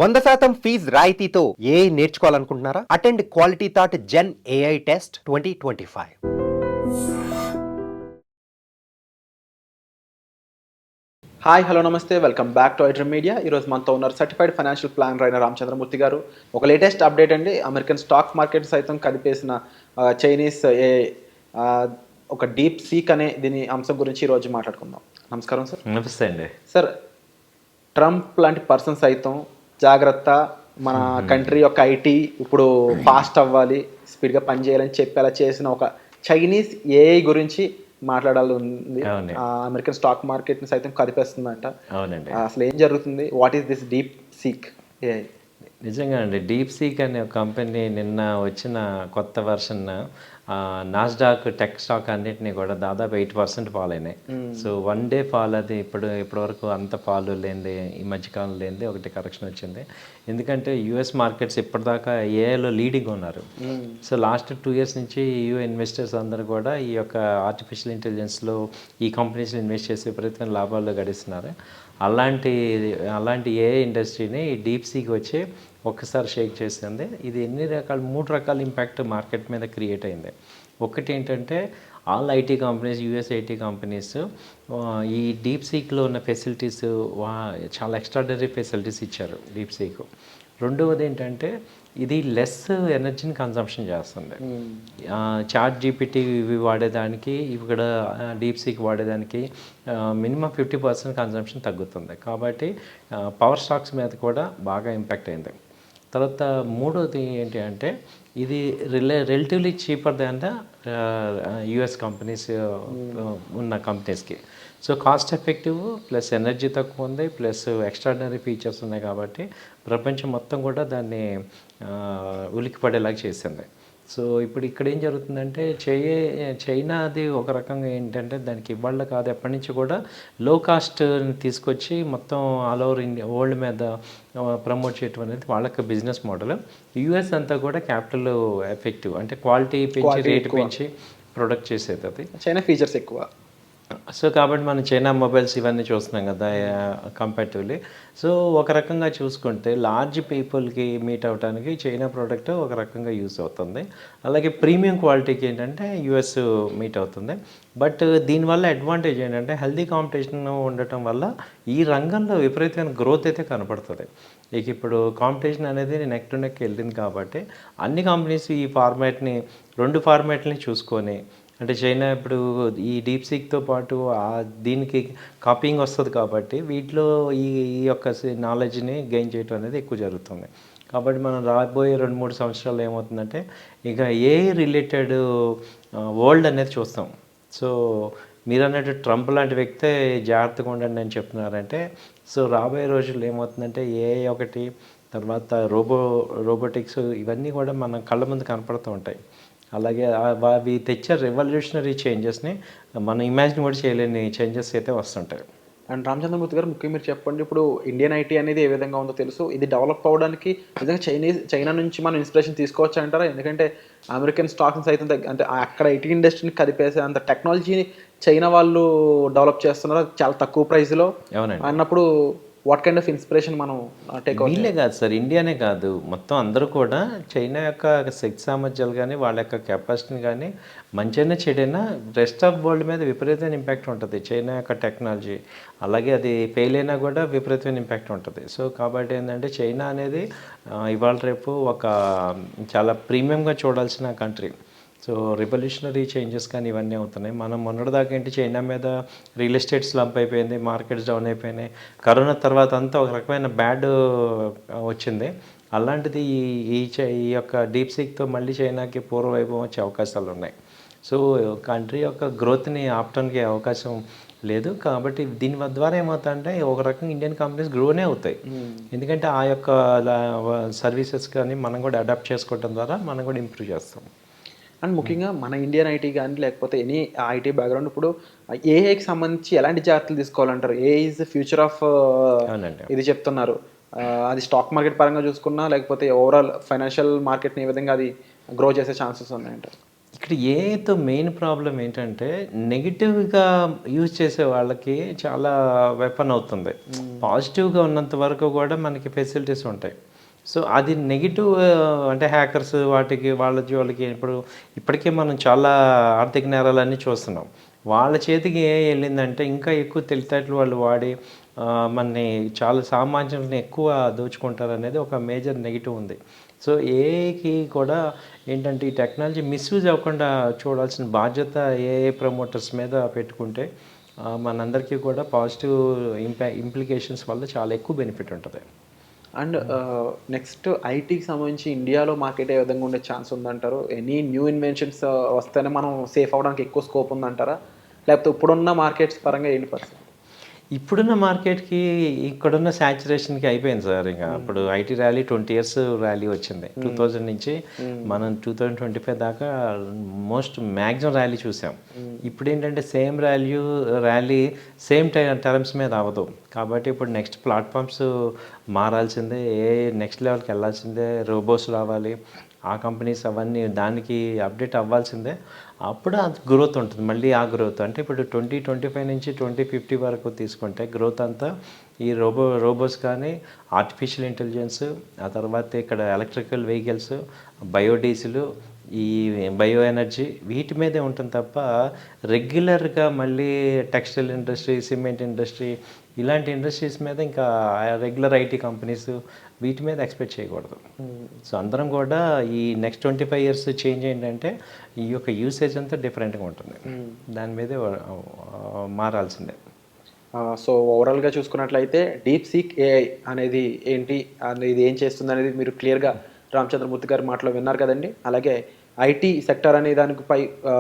100% fees రాయితీతో AI నేర్చుకోవాలనుకుంటున్నారా? Attend quality thought gen AI test 2025. Hi hello నమస్తే welcome back to iDream media. ఈరోజు మనతో ఉన్నారు సర్టిఫైడ్ ఫైనాన్షియల్ ప్లానర్ అయిన రామచంద్రమూర్తి గారు. ఒక లేటెస్ట్ అప్డేట్ అండి, అమెరికన్ స్టాక్ మార్కెట్ సైతం కదిపేసిన చైనీస్ ఏ ఒక డీప్ సీక్ అనే దీని అంశం గురించి ఈరోజు మాట్లాడుకుందాం. నమస్కారం సార్. నమస్తే అండి సార్, ట్రంప్ లాంటి పర్సన్ సైతం జాగ్రత్త, మన కంట్రీ యొక్క ఐటీ ఇప్పుడు ఫాస్ట్ అవ్వాలి, స్పీడ్గా పనిచేయాలని చెప్పేలా చేసిన ఒక చైనీస్ ఏఐ గురించి మాట్లాడాలి ఉంది. అమెరికన్ స్టాక్ మార్కెట్ ని సైతం కదిపేస్తుందంట. అవునండి. అసలు ఏం జరుగుతుంది? What is this deep seek AI? నిజంగా అండి, డీప్ సీక్ అనే ఒక కంపెనీ నిన్న వచ్చిన కొత్త వర్షన్ నాస్డాక్ టెక్ స్టాక్ అన్నిటినీ కూడా దాదాపు 8% ఫాల్ అయినాయి. సో వన్ డే ఫాల్, అది ఇప్పటివరకు అంత ఫాల్ లేనిది, ఈ మధ్యకాలం లేనిది ఒకటి కరెక్షన్ వచ్చింది. ఎందుకంటే యూఎస్ మార్కెట్స్ ఇప్పటిదాకా ఏఐలో లీడింగ్ ఉన్నారు. సో లాస్ట్ 2 years నుంచి ఇన్వెస్టర్స్ అందరూ కూడా ఈ యొక్క ఆర్టిఫిషియల్ ఇంటెలిజెన్స్లో ఈ కంపెనీస్లో ఇన్వెస్ట్ చేసి విపరీతమైన లాభాల్లో గడిస్తున్నారు. అలాంటి ఏఐ ఇండస్ట్రీని డీప్ సీకి వచ్చి ఒక్కసారి షేక్ చేసింది. ఇది 3 రకాల ఇంపాక్ట్ మార్కెట్ మీద క్రియేట్ అయింది. ఒకటి ఏంటంటే all IT companies, US IT companies ఈ డీప్ సీక్లో ఉన్న ఫెసిలిటీస్ చాలా ఎక్స్ట్రాడనరీ ఫెసిలిటీస్ ఇచ్చారు డీప్ సీక్. రెండవది ఏంటంటే ఇది లెస్ ఎనర్జీని కన్సంప్షన్ చేస్తుంది. చాట్ జీపీటీ ఇవి వాడేదానికి, ఇక్కడ డీప్ సీక్ వాడేదానికి మినిమం 50% కన్సంప్షన్ తగ్గుతుంది. కాబట్టి పవర్ స్టాక్స్ మీద కూడా బాగా ఇంపాక్ట్ అయింది. తర్వాత మూడోది ఏంటి అంటే ఇది relatively cheaper than the US companies ఉన్న కంపెనీస్కి. So cost effective, plus energy తక్కువ ఉంది, ప్లస్ ఎక్స్ట్రాడినరీ ఫీచర్స్ ఉన్నాయి. కాబట్టి ప్రపంచం మొత్తం కూడా దాన్ని ఉలికి పడేలాగా చేసింది. సో ఇప్పుడు ఇక్కడ ఏం జరుగుతుందంటే చైనాది ఒక రకంగా ఏంటంటే దానికి ఇవాళ కాదు, ఎప్పటి నుంచి కూడా లో కాస్ట్ తీసుకొచ్చి మొత్తం ఆల్ ఓవర్ ఇండియా వరల్డ్ మీద ప్రమోట్ చేయడం అనేది వాళ్ళకి బిజినెస్ మోడల్. యూఎస్ అంతా కూడా క్యాపిటల్ ఎఫెక్టివ్, అంటే క్వాలిటీ పెంచి రేటు పెంచి ప్రొడక్ట్ చేసేది. అది చైనా ఫీచర్స్ ఎక్కువ. సో కాబట్టి మనం చైనా మొబైల్స్ ఇవన్నీ చూస్తున్నాం కదా కంపారిటివ్లీ. సో ఒక రకంగా చూసుకుంటే లార్జ్ పీపుల్కి మీట్ అవ్వడానికి చైనా ప్రోడక్ట్ ఒక రకంగా యూస్ అవుతుంది. అలాగే ప్రీమియం క్వాలిటీకి ఏంటంటే యూఎస్ మీట్ అవుతుంది. బట్ దీనివల్ల అడ్వాంటేజ్ ఏంటంటే హెల్దీ కాంపిటీషన్ ఉండటం వల్ల ఈ రంగంలో విపరీతమైన గ్రోత్ అయితే కనపడుతుంది. ఇక ఇప్పుడు కాంపిటీషన్ అనేది నెక్ టు నెక్ వెళ్ళింది. కాబట్టి అన్ని కంపెనీస్ ఈ ఫార్మాట్ని, 2 ఫార్మాట్ని చూసుకొని, అంటే చైనా ఇప్పుడు ఈ డీప్ సీక్తో పాటు దీనికి కాపీయింగ్ వస్తుంది. కాబట్టి వీటిలో ఈ యొక్క నాలెడ్జ్ని గెయిన్ చేయడం అనేది ఎక్కువ జరుగుతుంది. కాబట్టి మనం రాబోయే 2-3 సంవత్సరాలు ఏమవుతుందంటే ఇక ఏఐ రిలేటెడ్ వరల్డ్ అనేది చూస్తాం. సో మీరు అన్నట్టు ట్రంప్ లాంటి వ్యక్తే జాగ్రత్తగా ఉండండి అని చెప్తున్నారంటే, సో రాబోయే రోజుల్లో ఏమవుతుందంటే ఏఐ ఒకటి, తర్వాత రోబోటిక్స్ ఇవన్నీ కూడా మన కళ్ళ ముందు కనపడుతూ ఉంటాయి. అలాగే అవి తెచ్చే రెవల్యూషనరీ చేంజెస్ని మనం ఇమాజిన్ కూడా చేయలేని చేంజెస్ అయితే వస్తుంటాయి. అండ్ రామచంద్రమూర్తి గారు, ముఖ్యంగా మీరు చెప్పండి, ఇప్పుడు ఇండియన్ ఐటీ అనేది ఏ విధంగా ఉందో తెలుసు. ఇది డెవలప్ అవ్వడానికి నిజంగా చైనా నుంచి మనం ఇన్స్పిరేషన్ తీసుకోవచ్చు అంటారా? ఎందుకంటే అమెరికన్ స్టాక్స్ సైతం అంటే అక్కడ ఐటీ ఇండస్ట్రీని కదిపేసే అంత టెక్నాలజీని చైనా వాళ్ళు డెవలప్ చేస్తున్నారు చాలా తక్కువ ప్రైస్లో అన్నప్పుడు వాట్ కైండ్ ఆఫ్ ఇన్స్పిరేషన్ మనం టేక్ అవుట్? వీళ్ళే కాదు సార్, ఇండియానే కాదు, మొత్తం అందరూ కూడా చైనా యొక్క శక్తి సామర్థ్యాలు కానీ, వాళ్ళ యొక్క కెపాసిటీని కానీ, మంచైనా చెడైనా రెస్ట్ ఆఫ్ వరల్డ్ మీద విపరీతమైన ఇంపాక్ట్ ఉంటుంది చైనా యొక్క టెక్నాలజీ. అలాగే అది ఫెయిల్ అయినా కూడా విపరీతమైన ఇంపాక్ట్ ఉంటుంది. సో కాబట్టి ఏంటంటే చైనా అనేది ఇవాళ రేపు ఒక చాలా ప్రీమియంగా చూడాల్సిన కంట్రీ. సో రివల్యూషనరీ చేంజెస్ కానీ ఇవన్నీ అవుతున్నాయి. మనం మొన్నటిదాకా ఏంటి, చైనా మీద రియల్ ఎస్టేట్ స్లంప్ అయిపోయింది, మార్కెట్స్ డౌన్ అయిపోయినాయి. కరోనా తర్వాత అంతా ఒక రకమైన బ్యాడ్ వచ్చింది. అలాంటిది ఈ యొక్క డీప్ సీక్తో మళ్ళీ చైనాకి పూర్వవైభవం వచ్చే అవకాశాలు ఉన్నాయి. సో కంట్రీ యొక్క గ్రోత్ని ఆపడానికి అవకాశం లేదు. కాబట్టి దీని ద్వారా ఏమవుతుందంటే ఒక రకంగా ఇండియన్ కంపెనీస్ గ్రోనే అవుతాయి. ఎందుకంటే ఆ యొక్క సర్వీసెస్ కానీ మనం కూడా అడాప్ట్ చేసుకోవడం ద్వారా మనం కూడా ఇంప్రూవ్ చేస్తాం. అండ్ ముఖ్యంగా మన ఇండియన్ ఐటీ కానీ లేకపోతే ఎనీ ఐటీ బ్యాక్గ్రౌండ్ ఇప్పుడు ఏఐకి సంబంధించి ఎలాంటి జాగ్రత్తలు తీసుకోవాలంటారు? AI is the future of ఇది చెప్తున్నారు. అది స్టాక్ మార్కెట్ పరంగా చూసుకున్నా లేకపోతే ఓవరాల్ ఫైనాన్షియల్ మార్కెట్ని ఏ విధంగా అది గ్రో చేసే ఛాన్సెస్ ఉన్నాయంటారు? ఇక్కడ ఏతో మెయిన్ ప్రాబ్లం ఏంటంటే నెగిటివ్గా యూజ్ చేసే వాళ్ళకి చాలా వెపన్ అవుతుంది. పాజిటివ్గా ఉన్నంత వరకు కూడా మనకి ఫెసిలిటీస్ ఉంటాయి. సో అది నెగిటివ్ అంటే హ్యాకర్స్ వాటికి వాళ్ళకి ఇప్పటికే మనం చాలా ఆర్థిక నేరాలన్నీ చూస్తున్నాం. వాళ్ళ చేతికి వెళ్ళిందంటే ఇంకా ఎక్కువ తెలివితేటలు వాళ్ళు వాడి మనని చాలా సామాన్యుల్ని ఎక్కువ దోచుకుంటారు అనేది ఒక మేజర్ నెగిటివ్ ఉంది. సో ఏఐకి కూడా ఏంటంటే ఈ టెక్నాలజీ మిస్యూజ్ అవ్వకుండా చూడాల్సిన బాధ్యత ఏఐ ప్రమోటర్స్ మీద పెట్టుకుంటే మనందరికీ కూడా పాజిటివ్ ఇంప్లికేషన్స్ వల్ల చాలా ఎక్కువ బెనిఫిట్ ఉంటుంది. అండ్ నెక్స్ట్ ఐటీకి సంబంధించి ఇండియాలో మార్కెట్ ఏ విధంగా ఉండే ఛాన్స్ ఉందంటారు? ఎనీ న్యూ ఇన్వెన్షన్స్ వస్తేనే మనం సేఫ్ అవ్వడానికి ఎక్కువ స్కోప్ ఉందంటారా, లేకపోతే ఇప్పుడున్న మార్కెట్స్ పరంగా ఏంటి పరిస్థితి? ఇప్పుడున్న మార్కెట్కి ఇక్కడున్న శాచురేషన్కి అయిపోయింది సార్. ఇంకా ఇప్పుడు ఐటీ ర్యాలీ 20 years ర్యాలీ వచ్చింది. 2000 నుంచి మనం 2025 దాకా మ్యాక్సిమం ర్యాలీ చూసాం. ఇప్పుడు ఏంటంటే ర్యాలీ సేమ్ టర్మ్స్ మీద అవ్వదు. కాబట్టి ఇప్పుడు నెక్స్ట్ ప్లాట్ఫామ్స్ మారాల్సిందే, నెక్స్ట్ లెవెల్కి వెళ్ళాల్సిందే, రోబోస్ రావాలి, ఆ కంపెనీస్ అవన్నీ దానికి అప్డేట్ అవ్వాల్సిందే. అప్పుడు అది గ్రోత్ ఉంటుంది. మళ్ళీ ఆ గ్రోత్ అంటే ఇప్పుడు 2025 నుంచి 2050 వరకు తీసుకుంటే గ్రోత్ అంతా ఈ రోబోస్ కానీ, ఆర్టిఫిషియల్ ఇంటెలిజెన్స్, ఆ తర్వాత ఇక్కడ ఎలక్ట్రికల్ వెహికల్స్, బయోడీజిల్, ఈ బయో ఎనర్జీ వీటి మీదే ఉంటుంది తప్ప రెగ్యులర్గా మళ్ళీ టెక్స్టైల్ ఇండస్ట్రీ, సిమెంట్ ఇండస్ట్రీ ఇలాంటి ఇండస్ట్రీస్ మీద ఇంకా రెగ్యులర్ ఐటీ కంపెనీస్ వీటి మీద ఎక్స్పెక్ట్ చేయకూడదు. సో అందరం కూడా ఈ నెక్స్ట్ 25 years చేంజ్ ఏంటంటే ఈ యొక్క యూసేజ్ అంతా డిఫరెంట్గా ఉంటుంది. దాని మీదే మారాల్సిందే. సో ఓవరాల్గా చూసుకున్నట్లయితే డీప్ సీక్ ఏఐ అనేది ఏంటి, అనేది ఏం చేస్తుంది అనేది మీరు క్లియర్గా రామచంద్రమూర్తి గారి మాటలో విన్నారు కదండి. అలాగే ఐటీ సెక్టర్ అనే దానిపై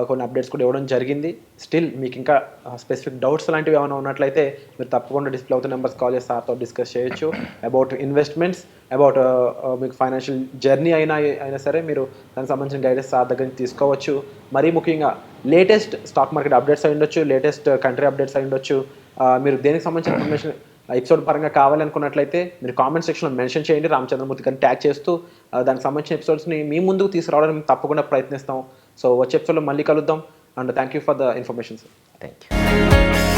కొన్ని అప్డేట్స్ కూడా ఇవ్వడం జరిగింది. స్టిల్ మీకు ఇంకా స్పెసిఫిక్ డౌట్స్ లాంటివి ఏమైనా ఉన్నట్లయితే మీరు తప్పకుండా డిస్ప్లే అవుతున్న నెంబర్స్ కాల్ చేసి సార్తో డిస్కస్ చేయొచ్చు. అబౌట్ ఇన్వెస్ట్మెంట్స్, అబౌట్ మీకు ఫైనాన్షియల్ జర్నీ అయినా సరే మీరు దానికి సంబంధించిన గైడెన్స్ సార్ దగ్గర నుంచి తీసుకోవచ్చు. మరీ ముఖ్యంగా లేటెస్ట్ స్టాక్ మార్కెట్ అప్డేట్స్ అయి ఉండొచ్చు, లేటెస్ట్ కంట్రీ అప్డేట్స్ అయి ఉండొచ్చు. మీరు దేనికి సంబంధించిన ఇన్ఫర్మేషన్ ఎపిసోడ్ పరంగా కావాలనుకున్నట్లయితే మీరు కామెంట్ సెక్షన్లో మెన్షన్ చేయండి. రామచంద్రమూర్తి గారిని ట్యాగ్ చేస్తూ దానికి సంబంధించిన ఎపిసోడ్స్ని మీ ముందుకు తీసుకురావడానికి మేము తప్పకుండా ప్రయత్నిస్తాం. సో వచ్చే ఎపిసోడ్లో మళ్ళీ కలుద్దాం. And thank you for the information sir. Thank you.